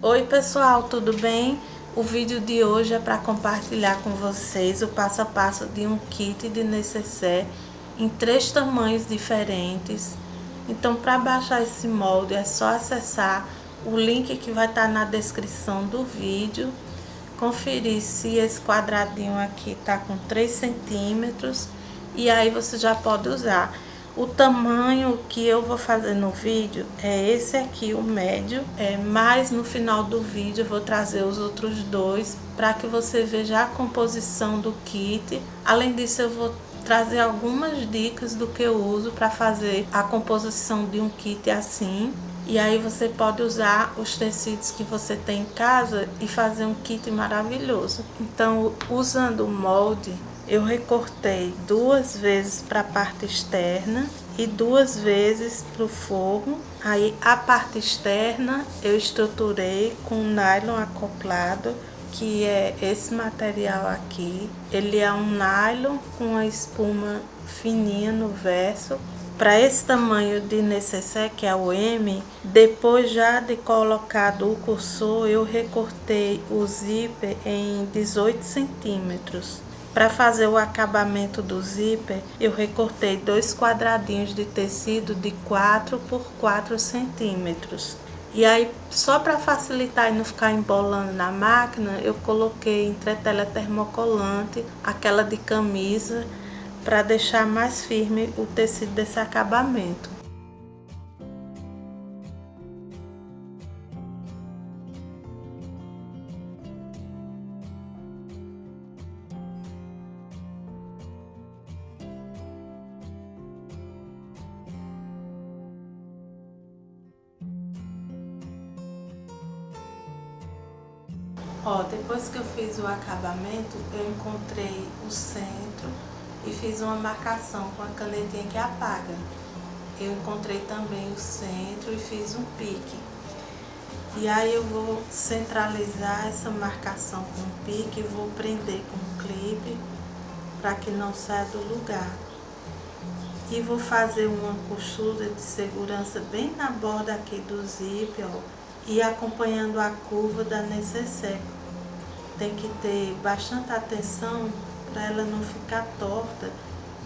Oi pessoal, tudo bem? O vídeo de hoje é para compartilhar com vocês o passo a passo de um kit de necessaire em 3 tamanhos diferentes. Então, para baixar esse molde é só acessar o link que vai estar na descrição do vídeo, conferir se esse quadradinho aqui tá com 3 centímetros e aí você já pode usar. O tamanho que eu vou fazer no vídeo é esse aqui, o médio, mas no final do vídeo eu vou trazer os outros dois para que você veja a composição do kit. Além disso, eu vou trazer algumas dicas do que eu uso para fazer a composição de um kit assim. E aí você pode usar os tecidos que você tem em casa e fazer um kit maravilhoso. Então, usando o molde, eu recortei 2 vezes para a parte externa e 2 vezes para o forro. Aí a parte externa eu estruturei com nylon acoplado, que é esse material aqui. Ele é um nylon com a espuma fininha no verso. Para esse tamanho de necessaire, que é o M, depois já de colocado o cursor, eu recortei o zíper em 18 centímetros. Para fazer o acabamento do zíper, eu recortei 2 quadradinhos de tecido de 4 por 4 centímetros. E aí, só para facilitar e não ficar embolando na máquina, eu coloquei entretela termocolante, aquela de camisa, para deixar mais firme o tecido desse acabamento. Ó, depois que eu fiz o acabamento, eu encontrei o centro e fiz uma marcação com a canetinha que apaga. Eu encontrei também o centro e fiz um pique. E aí eu vou centralizar essa marcação com o pique e vou prender com um clipe para que não saia do lugar. E vou fazer uma costura de segurança bem na borda aqui do zíper, ó, e acompanhando a curva da necessaire. Tem que ter bastante atenção para ela não ficar torta.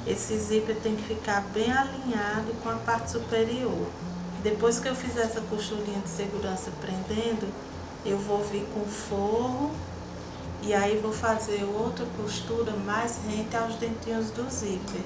Esse zíper tem que ficar bem alinhado com a parte superior. Depois que eu fizer essa costurinha de segurança prendendo, eu vou vir com o forro e aí vou fazer outra costura mais rente aos dentinhos do zíper.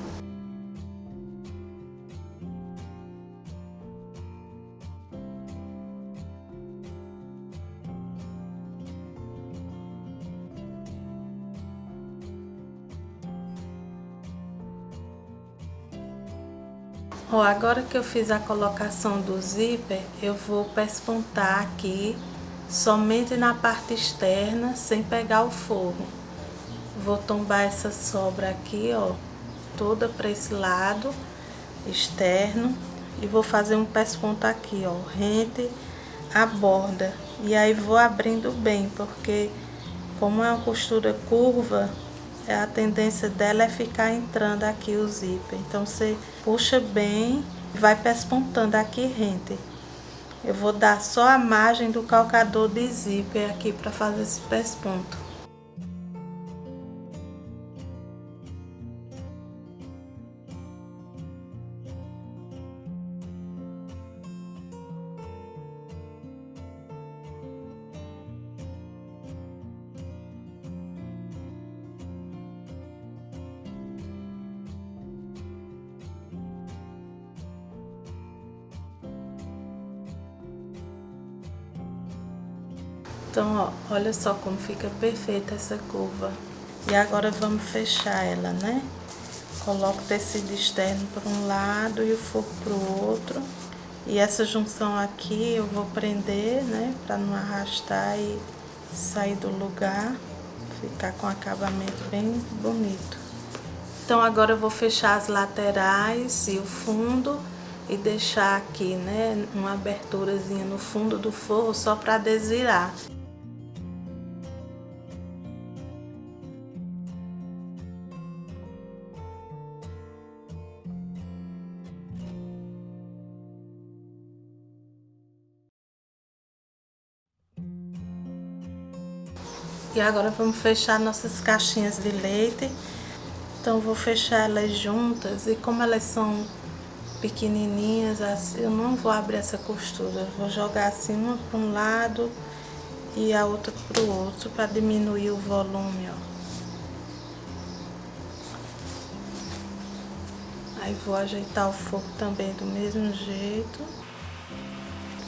Ó, agora que eu fiz a colocação do zíper, eu vou pespontar aqui somente na parte externa, sem pegar o forro. Vou tombar essa sobra aqui, ó, toda para esse lado externo e vou fazer um pesponto aqui, ó, rente a borda. E aí vou abrindo bem, porque como é uma costura curva, a tendência dela é ficar entrando aqui o zíper. Então você puxa bem e vai pespontando aqui rente. Eu vou dar só a margem do calcador de zíper aqui para fazer esse pesponto. Então, ó, olha só como fica perfeita essa curva. E agora vamos fechar ela, né? Coloco o tecido externo para um lado e o forro para o outro. E essa junção aqui eu vou prender, né? Para não arrastar e sair do lugar. Ficar com acabamento bem bonito. Então agora eu vou fechar as laterais e o fundo e deixar aqui, né? Uma aberturazinha no fundo do forro só para adesirar. E agora vamos fechar nossas caixinhas de leite. Então vou fechar elas juntas, e como elas são pequenininhas, assim, eu não vou abrir essa costura. Eu vou jogar assim uma para um lado e a outra para o outro, para diminuir o volume, ó. Aí vou ajeitar o fogo também do mesmo jeito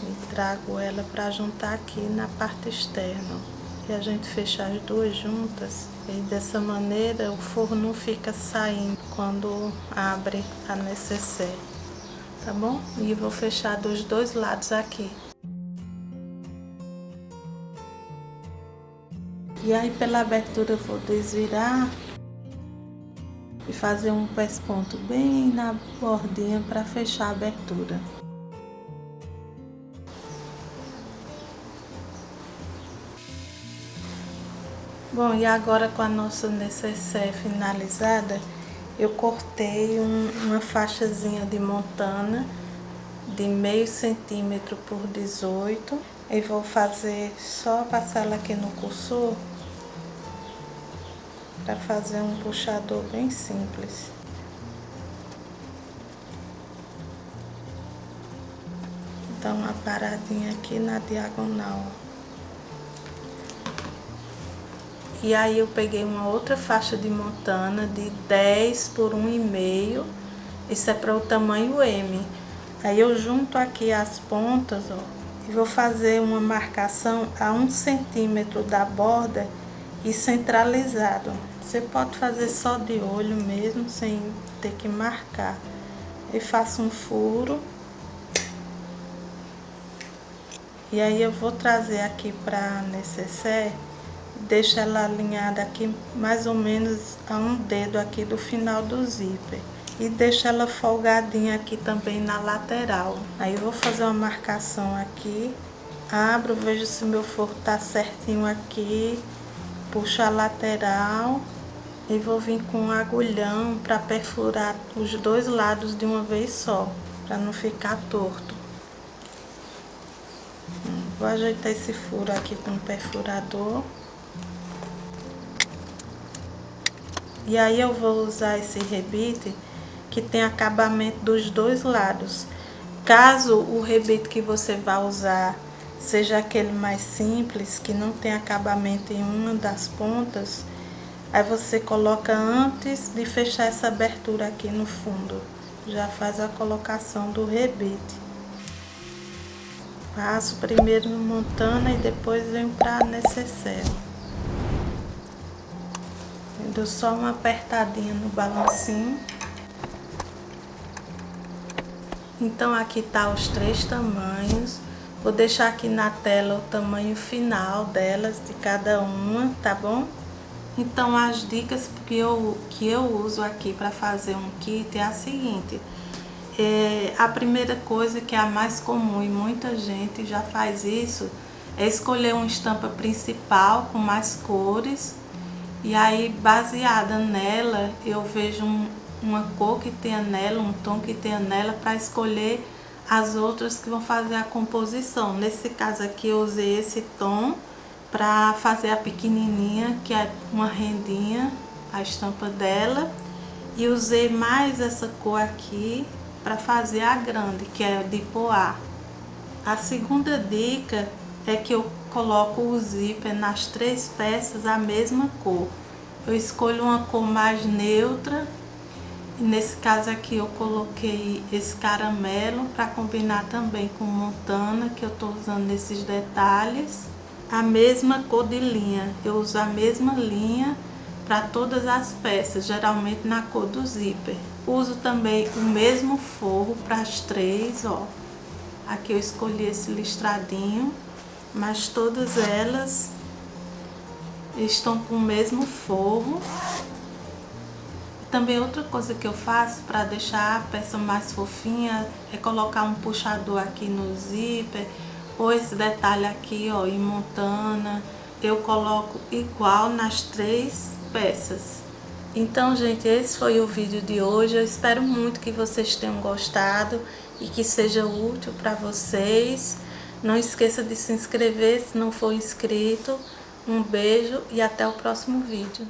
e trago ela para juntar aqui na parte externa. E a gente fecha as duas juntas, e dessa maneira o forro não fica saindo quando abre a nécessaire, tá bom? E vou fechar dos dois lados aqui. E aí pela abertura eu vou desvirar e fazer um pesponto bem na bordinha para fechar a abertura. Bom, e agora com a nossa nécessaire finalizada, eu cortei uma faixazinha de montana de meio centímetro por 18 e vou fazer só passar ela aqui no cursor para fazer um puxador bem simples. Então uma paradinha aqui na diagonal. E aí eu peguei uma outra faixa de montana de 10 por 1,5. Isso é para o tamanho M. Aí eu junto aqui as pontas, ó, e vou fazer uma marcação a 1 centímetro da borda e centralizado. Você pode fazer só de olho mesmo, sem ter que marcar. E faço um furo. E aí eu vou trazer aqui para a nécessaire. Deixa ela alinhada aqui mais ou menos a um dedo aqui do final do zíper. E deixa ela folgadinha aqui também na lateral. Aí eu vou fazer uma marcação aqui. Abro, vejo se meu forro tá certinho aqui. Puxo a lateral. E vou vir com um agulhão para perfurar os dois lados de uma vez só. Para não ficar torto. Vou ajeitar esse furo aqui com o perfurador. E aí eu vou usar esse rebite que tem acabamento dos dois lados. Caso o rebite que você vai usar seja aquele mais simples, que não tem acabamento em uma das pontas, aí você coloca antes de fechar essa abertura aqui no fundo. Já faz a colocação do rebite. Passo primeiro no montana e depois venho para a nécessaire. Dou só uma apertadinha no balancinho. Então aqui tá os 3 tamanhos. Vou deixar aqui na tela o tamanho final delas, de cada uma, tá bom? Então as dicas que eu uso aqui para fazer um kit é a seguinte. A primeira coisa, que é a mais comum e muita gente já faz isso, é escolher uma estampa principal com mais cores. E aí, baseada nela, eu vejo uma cor que tenha nela, um tom que tenha nela, para escolher as outras que vão fazer a composição. Nesse caso aqui, eu usei esse tom para fazer a pequenininha, que é uma rendinha, a estampa dela. E usei mais essa cor aqui para fazer a grande, que é de poá. A segunda dica é que eu coloco o zíper nas 3 peças a mesma cor. Eu escolho uma cor mais neutra, e nesse caso aqui eu coloquei esse caramelo para combinar também com montana, que eu tô usando nesses detalhes. A mesma cor de linha, eu uso a mesma linha para todas as peças, geralmente na cor do zíper. Uso também o mesmo forro para as 3, ó. Aqui eu escolhi esse listradinho, mas todas elas estão com o mesmo forro. Também outra coisa que eu faço para deixar a peça mais fofinha é colocar um puxador aqui no zíper, ou esse detalhe aqui, ó, em montana, eu coloco igual nas 3 peças. Então, gente, esse foi o vídeo de hoje. Eu espero muito que vocês tenham gostado e que seja útil para vocês. Não esqueça de se inscrever se não for inscrito. Um beijo e até o próximo vídeo.